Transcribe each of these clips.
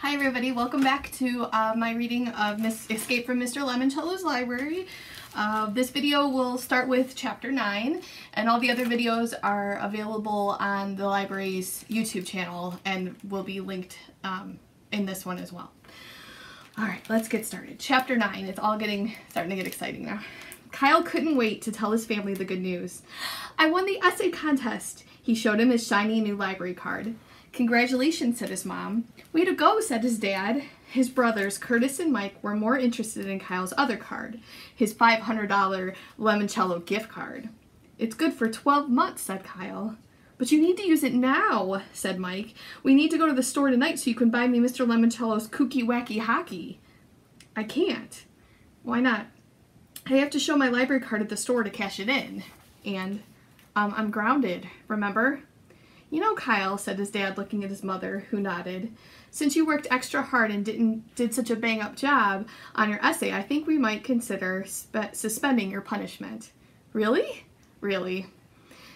Hi everybody, welcome back to my reading of Escape from Mr. Lemoncello's Library. This video will start with Chapter 9, and all the other videos are available on the library's YouTube channel and will be linked in this one as well. Alright, let's get started. Chapter 9, it's all starting to get exciting now. Kyle couldn't wait to tell his family the good news. I won the essay contest! He showed him his shiny new library card. Congratulations, said his mom. Way to go, said his dad. His brothers, Curtis and Mike, were more interested in Kyle's other card, his $500 Lemoncello gift card. It's good for 12 months, said Kyle. But you need to use it now, said Mike. We need to go to the store tonight so you can buy me Mr. Lemoncello's kooky wacky hockey. I can't. Why not? I have to show my library card at the store to cash it in. And I'm grounded, remember? You know, Kyle, said his dad, looking at his mother, who nodded, since you worked extra hard and did such a bang-up job on your essay, I think we might consider suspending your punishment. Really? Really.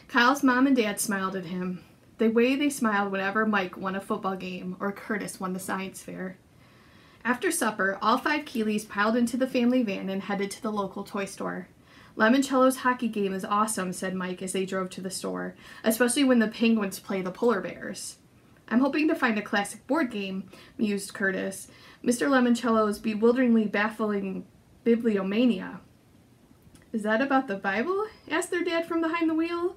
Kyle's mom and dad smiled at him, the way they smiled whenever Mike won a football game or Curtis won the science fair. After supper, all 5 Keeleys piled into the family van and headed to the local toy store. Lemoncello's hockey game is awesome, said Mike as they drove to the store, especially when the Penguins play the polar bears. I'm hoping to find a classic board game, mused Curtis. Mr. Lemoncello's bewilderingly baffling bibliomania. Is that about the Bible? Asked their dad from behind the wheel.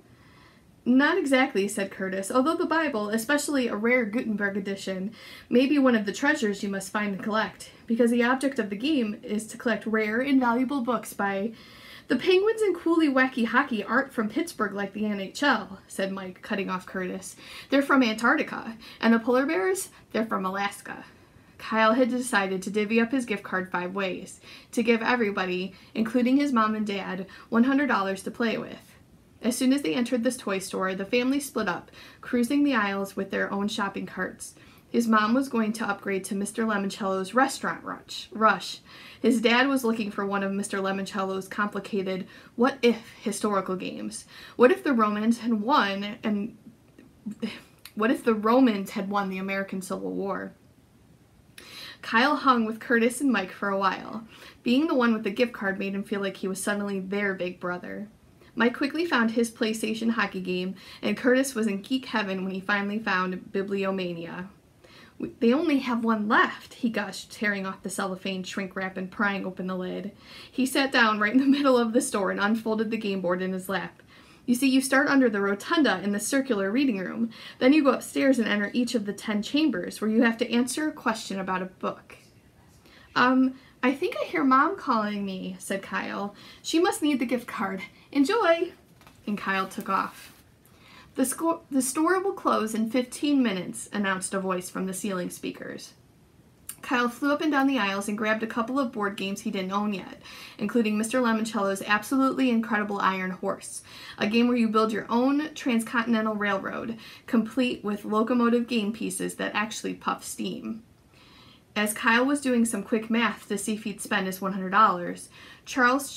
Not exactly, said Curtis, although the Bible, especially a rare Gutenberg edition, may be one of the treasures you must find and collect, because the object of the game is to collect rare and valuable books by... The Penguins and Cooley Wacky Hockey aren't from Pittsburgh like the NHL, said Mike, cutting off Curtis. They're from Antarctica, and the polar bears, they're from Alaska. Kyle had decided to divvy up his gift card 5 ways, to give everybody, including his mom and dad, $100 to play with. As soon as they entered this toy store, the family split up, cruising the aisles with their own shopping carts. His mom was going to upgrade to Mr. Lemoncello's restaurant rush. His dad was looking for one of Mr. Lemoncello's complicated what-if historical games. What if the Romans had won the American Civil War? Kyle hung with Curtis and Mike for a while. Being the one with the gift card made him feel like he was suddenly their big brother. Mike quickly found his PlayStation hockey game, and Curtis was in geek heaven when he finally found Bibliomania. They only have one left, he gushed, tearing off the cellophane shrink wrap and prying open the lid. He sat down right in the middle of the store and unfolded the game board in his lap. You see, you start under the rotunda in the circular reading room. Then you go upstairs and enter each of the 10 chambers where you have to answer a question about a book. I think I hear Mom calling me, said Kyle. She must need the gift card. Enjoy! And Kyle took off. The store will close in 15 minutes, announced a voice from the ceiling speakers. Kyle flew up and down the aisles and grabbed a couple of board games he didn't own yet, including Mr. Lemoncello's absolutely incredible Iron Horse, a game where you build your own transcontinental railroad, complete with locomotive game pieces that actually puff steam. As Kyle was doing some quick math to see if he'd spend his $100, Charles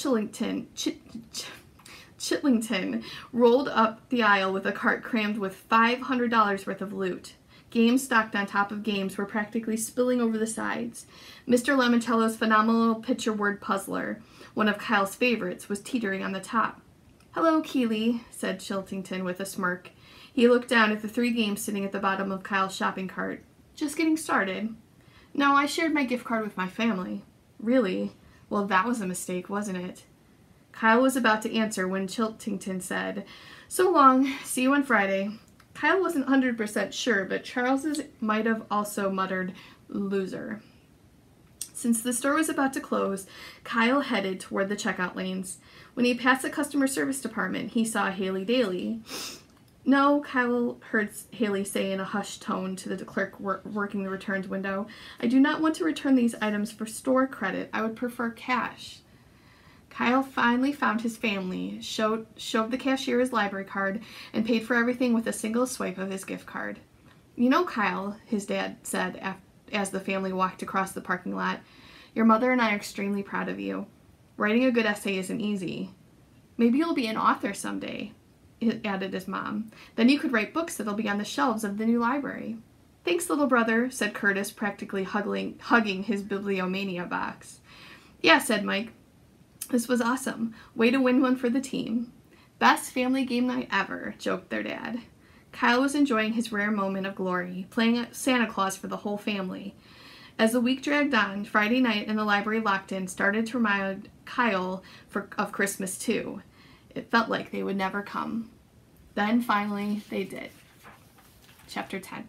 Chitlington rolled up the aisle with a cart crammed with $500 worth of loot. Games stacked on top of games were practically spilling over the sides. Mr. Lemoncello's phenomenal picture word puzzler, one of Kyle's favorites, was teetering on the top. Hello, Keeley, said Chiltington with a smirk. He looked down at the 3 games sitting at the bottom of Kyle's shopping cart. Just getting started. No, I shared my gift card with my family. Really? Well, that was a mistake, wasn't it? Kyle was about to answer when Chiltington said, So long, see you on Friday. Kyle wasn't 100% sure, but Charles might have also muttered, loser. Since the store was about to close, Kyle headed toward the checkout lanes. When he passed the customer service department, he saw Haley Daly. No, Kyle heard Haley say in a hushed tone to the clerk working the returns window. I do not want to return these items for store credit. I would prefer cash. Kyle finally found his family, showed the cashier his library card, and paid for everything with a single swipe of his gift card. You know, Kyle, his dad said as the family walked across the parking lot, your mother and I are extremely proud of you. Writing a good essay isn't easy. Maybe you'll be an author someday, added his mom. Then you could write books that'll be on the shelves of the new library. "Thanks, little brother," said Curtis, practically hugging his bibliomania box. "Yeah," said Mike. "This was awesome. Way to win one for the team." "Best family game night ever," joked their dad. Kyle was enjoying his rare moment of glory, playing Santa Claus for the whole family. As the week dragged on, Friday night and the library locked-in started to remind Kyle of Christmas too. It felt like they would never come. Then finally they did. Chapter 10.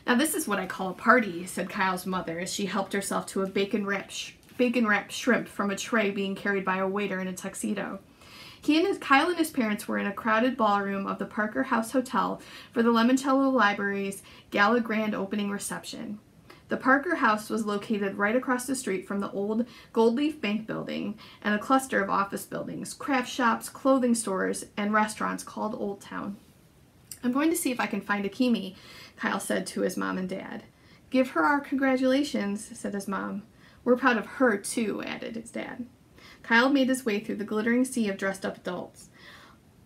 "Now this is what I call a party," said Kyle's mother as she helped herself to a bacon-wrapped shrimp from a tray being carried by a waiter in a tuxedo. Kyle and his parents were in a crowded ballroom of the Parker House Hotel for the Lemoncello Library's Gala Grand opening reception. The Parker House was located right across the street from the old Gold Leaf Bank building and a cluster of office buildings, craft shops, clothing stores, and restaurants called Old Town. "I'm going to see if I can find Akimi," Kyle said to his mom and dad. "Give her our congratulations," said his mom. "We're proud of her, too," added his dad. Kyle made his way through the glittering sea of dressed-up adults.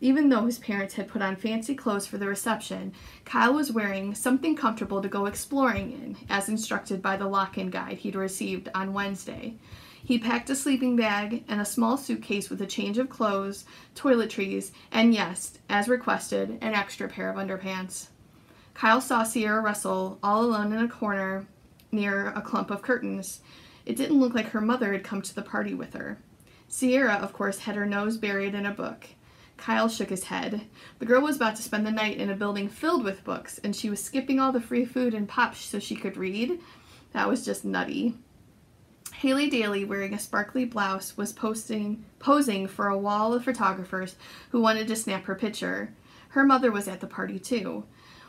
Even though his parents had put on fancy clothes for the reception, Kyle was wearing something comfortable to go exploring in, as instructed by the lock-in guide he'd received on Wednesday. He packed a sleeping bag and a small suitcase with a change of clothes, toiletries, and yes, as requested, an extra pair of underpants. Kyle saw Sierra Russell all alone in a corner near a clump of curtains. It didn't look like her mother had come to the party with her. Sierra, of course, had her nose buried in a book. Kyle shook his head. The girl was about to spend the night in a building filled with books, and she was skipping all the free food and pop so she could read? That was just nutty. Haley Daly, wearing a sparkly blouse, was posing for a wall of photographers who wanted to snap her picture. Her mother was at the party, too.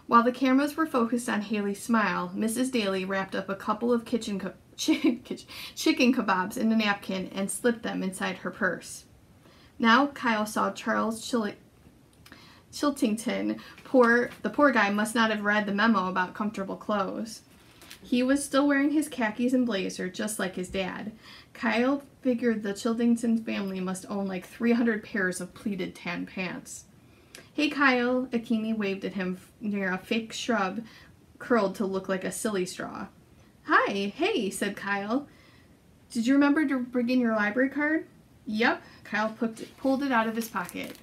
While the cameras were focused on Haley's smile, Mrs. Daly wrapped up a couple of chicken kebabs in a napkin and slipped them inside her purse. Now Kyle saw Charles Chiltington. The poor guy must not have read the memo about comfortable clothes. He was still wearing his khakis and blazer, just like his dad. Kyle figured the Chiltington family must own like 300 pairs of pleated tan pants. "Hey, Kyle," Akimi waved at him near a fake shrub curled to look like a silly straw. "Hi, hey," said Kyle. "Did you remember to bring in your library card?" "Yep," Kyle pulled it out of his pocket.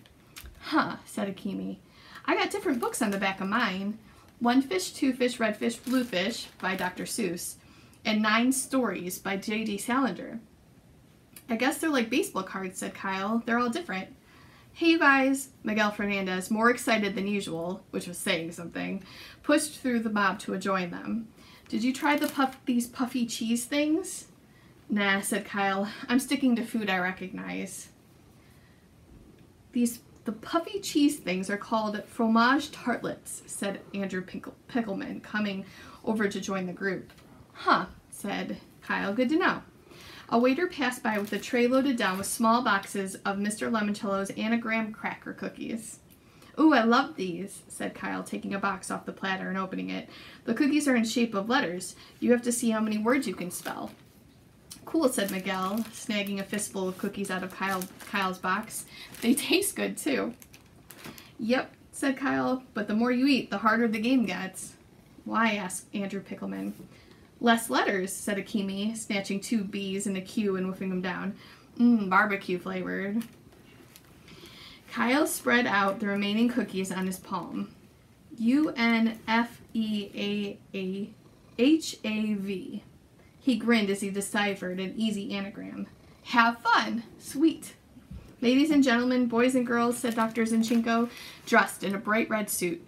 "Huh," said Akimi. "I got different books on the back of mine. 1 Fish, 2 Fish, Red Fish, Blue Fish by Dr. Seuss, and 9 Stories by J.D. Salinger." "I guess they're like baseball cards," said Kyle. "They're all different." "Hey, you guys," Miguel Fernandez, more excited than usual, which was saying something, pushed through the mob to join them. "Did you try these puffy cheese things?" "Nah," said Kyle. "I'm sticking to food I recognize." The puffy cheese things are called fromage tartlets," said Andrew Pickleman, coming over to join the group. "Huh," said Kyle. "Good to know." A waiter passed by with a tray loaded down with small boxes of Mr. Lemoncello's anagram cracker cookies. "Ooh, I love these," said Kyle, taking a box off the platter and opening it. "The cookies are in shape of letters. You have to see how many words you can spell." "Cool," said Miguel, snagging a fistful of cookies out of Kyle's box. "They taste good, too." "Yep," said Kyle, "but the more you eat, the harder the game gets." "Why?" asked Andrew Pickleman. "Less letters," said Akimi, snatching 2 B's and a Q and whiffing them down. Barbecue flavored." Kyle spread out the remaining cookies on his palm. UNFEAHAV. He grinned as he deciphered an easy anagram. "Have fun! Sweet!" "Ladies and gentlemen, boys and girls," said Dr. Zinchenko, dressed in a bright red suit.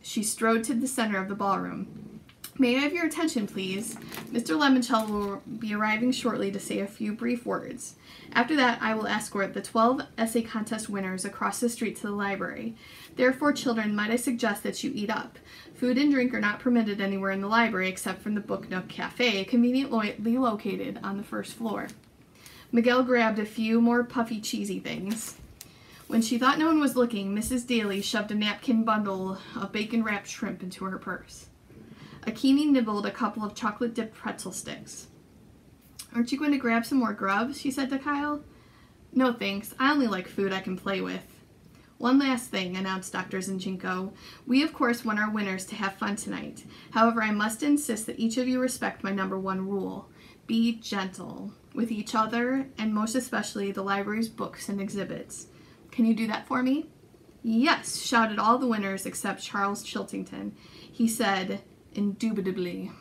She strode to the center of the ballroom. "May I have your attention, please? Mr. Lemoncello will be arriving shortly to say a few brief words. After that, I will escort the 12 essay contest winners across the street to the library. Therefore, children, might I suggest that you eat up. Food and drink are not permitted anywhere in the library except from the Book Nook Cafe, conveniently located on the first floor." Miguel grabbed a few more puffy, cheesy things. When she thought no one was looking, Mrs. Daly shoved a napkin bundle of bacon-wrapped shrimp into her purse. Akimi nibbled a couple of chocolate-dipped pretzel sticks. "Aren't you going to grab some more grub?" she said to Kyle. "No, thanks. I only like food I can play with." "One last thing," announced Dr. Zinchenko. "We, of course, want our winners to have fun tonight. However, I must insist that each of you respect my #1 rule. Be gentle with each other, and most especially the library's books and exhibits. Can you do that for me?" "Yes," shouted all the winners except Charles Chiltington. He said, indubitably.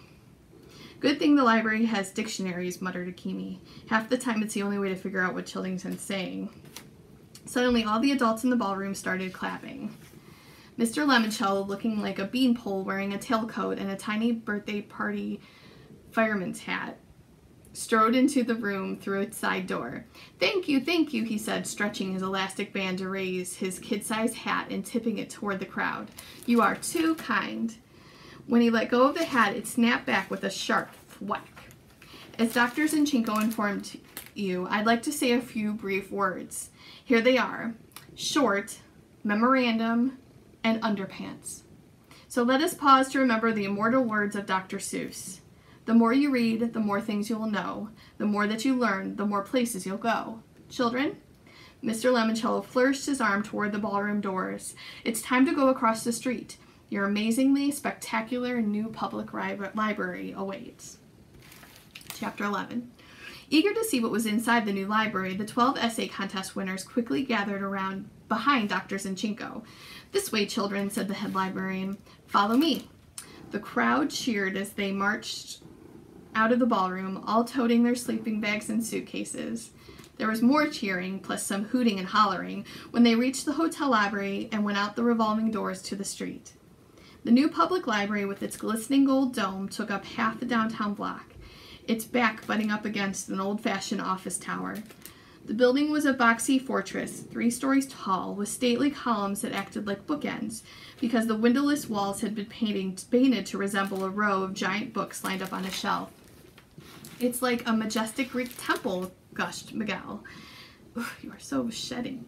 "Good thing the library has dictionaries," muttered Akemi. "Half the time it's the only way to figure out what Chiltington's saying." Suddenly, all the adults in the ballroom started clapping. Mr. Lemoncello, looking like a beanpole wearing a tailcoat and a tiny birthday party fireman's hat, strode into the room through its side door. Thank you," he said, stretching his elastic band to raise his kid-sized hat and tipping it toward the crowd. "You are too kind." When he let go of the hat, it snapped back with a sharp thwack. "As Dr. Zinchenko informed you, I'd like to say a few brief words. Here they are: short, memorandum, and underpants. So let us pause to remember the immortal words of Dr. Seuss. The more you read, the more things you will know. The more that you learn, the more places you'll go. Children?" Mr. Lemoncello flourished his arm toward the ballroom doors. "It's time to go across the street. Your amazingly spectacular new public library awaits." Chapter 11. Eager to see what was inside the new library, the 12 essay contest winners quickly gathered around behind Dr. Zinchenko. "This way, children," said the head librarian. "Follow me." The crowd cheered as they marched out of the ballroom, all toting their sleeping bags and suitcases. There was more cheering, plus some hooting and hollering, when they reached the hotel library and went out the revolving doors to the street. The new public library with its glistening gold dome took up half the downtown block, its back butting up against an old-fashioned office tower. The building was a boxy fortress, 3 stories tall, with stately columns that acted like bookends, because the windowless walls had been painted to resemble a row of giant books lined up on a shelf. "It's like a majestic Greek temple," gushed Miguel. "You are so shedding."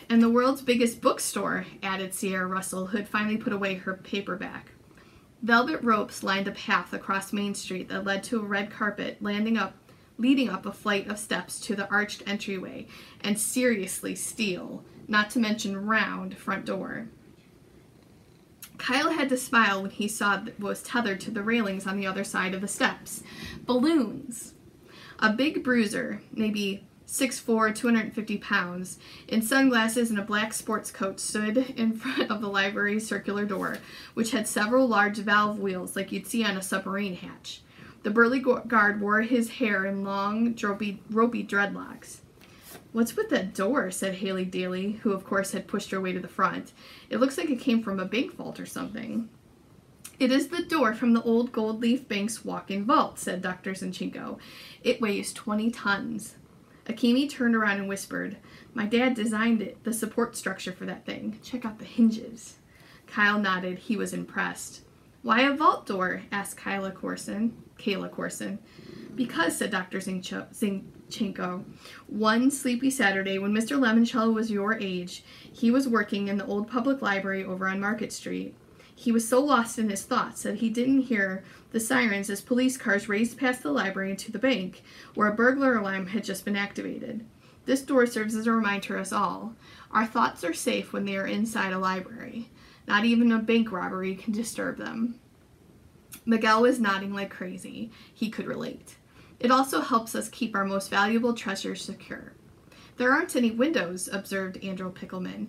"And the world's biggest bookstore," added Sierra Russell, who had finally put away her paperback. Velvet ropes lined a path across Main Street that led to a red carpet leading up a flight of steps to the arched entryway and seriously steel, not to mention round, front door. Kyle had to smile when he saw what was tethered to the railings on the other side of the steps. Balloons! A big bruiser, maybe 6'4", 250 pounds, in sunglasses and a black sports coat, stood in front of the library's circular door, which had several large valve wheels like you'd see on a submarine hatch. The burly guard wore his hair in long, ropey dreadlocks. "What's with that door?" said Haley Daly, who of course had pushed her way to the front. "It looks like it came from a bank vault or something." "It is the door from the old Gold Leaf Bank's walk-in vault," said Dr. Zinchenko. "It weighs 20 tons. Akemi turned around and whispered, "My dad designed it, the support structure for that thing. Check out the hinges." Kyle nodded. He was impressed. "Why a vault door?" asked Kayla Corson. "Because," said Dr. Zinchenko, "one sleepy Saturday when Mr. Lemoncello was your age, he was working in the old public library over on Market Street. He was so lost in his thoughts that he didn't hear the sirens as police cars raced past the library and to the bank, where a burglar alarm had just been activated. This door serves as a reminder to us all. Our thoughts are safe when they are inside a library. Not even a bank robbery can disturb them." Miguel was nodding like crazy. He could relate. "It also helps us keep our most valuable treasures secure." "There aren't any windows," observed Andrew Pickleman.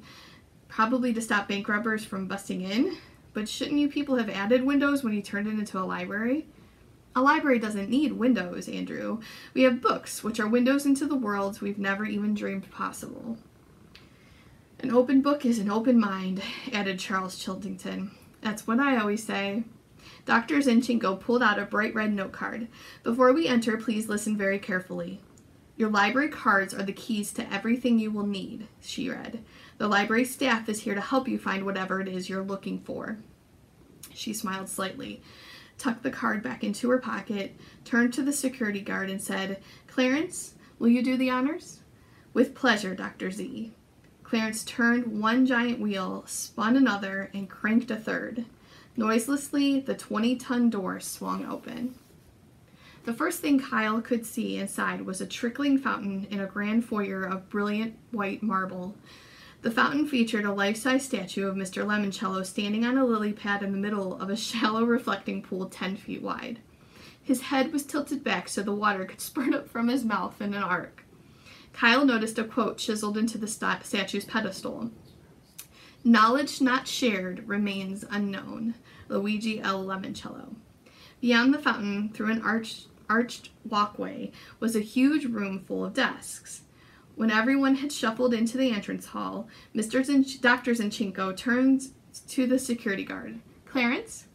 "Probably to stop bank robbers from busting in? But shouldn't you people have added windows when you turned it into a library?" "A library doesn't need windows, Andrew. We have books, which are windows into the worlds we've never even dreamed possible." "An open book is an open mind," added Charles Chiltington. "That's what I always say." Dr. Zinchenko pulled out a bright red note card. "Before we enter, please listen very carefully. Your library cards are the keys to everything you will need," she read. "The library staff is here to help you find whatever it is you're looking for." She smiled slightly, tucked the card back into her pocket, turned to the security guard and said, "Clarence, will you do the honors?" "With pleasure, Dr. Z." Clarence turned one giant wheel, spun another, and cranked a third. Noiselessly, the 20-ton door swung open. The first thing Kyle could see inside was a trickling fountain in a grand foyer of brilliant white marble. The fountain featured a life-size statue of Mr. Lemoncello standing on a lily pad in the middle of a shallow reflecting pool 10 feet wide. His head was tilted back so the water could spurt up from his mouth in an arc. Kyle noticed a quote chiseled into the statue's pedestal. "Knowledge not shared remains unknown. Luigi L. Lemoncello." Beyond the fountain, through an arched walkway, was a huge room full of desks. When everyone had shuffled into the entrance hall, Dr. Zinchenko turned to the security guard. "Clarence?"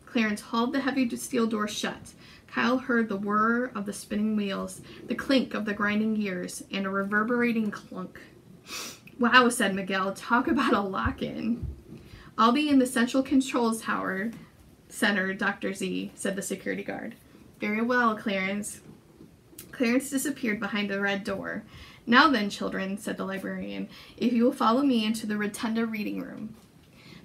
Clarence hauled the heavy steel door shut. Kyle heard the whir of the spinning wheels, the clink of the grinding gears, and a reverberating clunk. "Wow," said Miguel. "Talk about a lock-in." "I'll be in the central controls tower center, Dr. Z," said the security guard. "Very well, Clarence." Clarence disappeared behind the red door. "Now then, children," said the librarian, "if you will follow me into the rotunda reading room."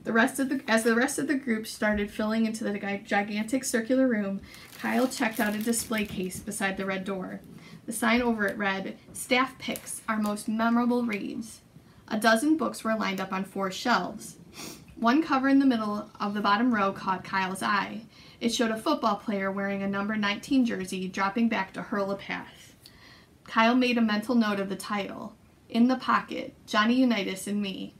As the rest of the group started filling into the gigantic circular room, Kyle checked out a display case beside the red door. The sign over it read, "Staff Picks, Our Most Memorable Reads." A dozen books were lined up on 4 shelves. One cover in the middle of the bottom row caught Kyle's eye. It showed a football player wearing a number 19 jersey dropping back to hurl a pass. Kyle made a mental note of the title. "In the Pocket, Johnny Unitas and Me."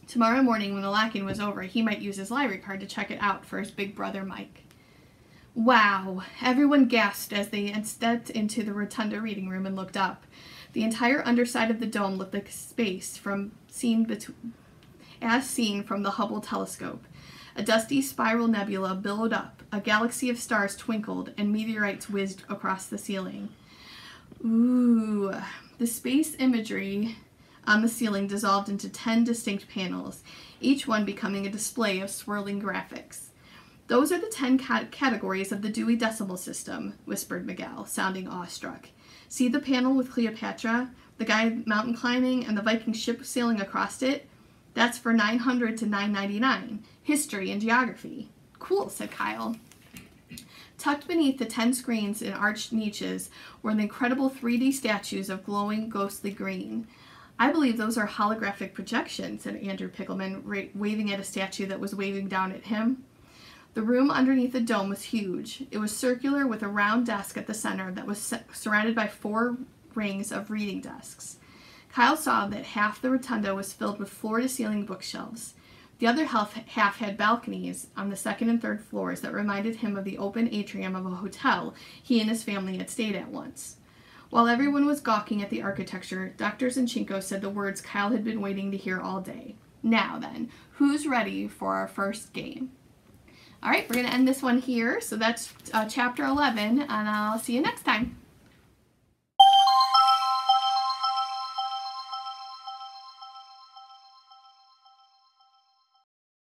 Tomorrow morning when the lock-in was over, he might use his library card to check it out for his big brother Mike. Wow! Everyone gasped as they stepped into the rotunda reading room and looked up. The entire underside of the dome looked like space as seen from the Hubble telescope. A dusty spiral nebula billowed up, a galaxy of stars twinkled, and meteorites whizzed across the ceiling. Ooh, the space imagery on the ceiling dissolved into 10 distinct panels, each one becoming a display of swirling graphics. "Those are the 10 categories of the Dewey Decimal System," whispered Miguel, sounding awestruck. "See the panel with Cleopatra, the guy mountain climbing, and the Viking ship sailing across it? That's for 900 to 999, history and geography." "Cool," said Kyle. Tucked beneath the 10 screens in arched niches were the incredible 3D statues of glowing, ghostly green. "I believe those are holographic projections," said Andrew Pickleman, waving at a statue that was waving down at him. The room underneath the dome was huge. It was circular with a round desk at the center that was surrounded by 4 rings of reading desks. Kyle saw that half the rotunda was filled with floor-to-ceiling bookshelves. The other half had balconies on the 2nd and 3rd floors that reminded him of the open atrium of a hotel he and his family had stayed at once. While everyone was gawking at the architecture, Dr. Zinchenko said the words Kyle had been waiting to hear all day. "Now then, who's ready for our first game?" All right, we're going to end this one here. So that's chapter 11, and I'll see you next time.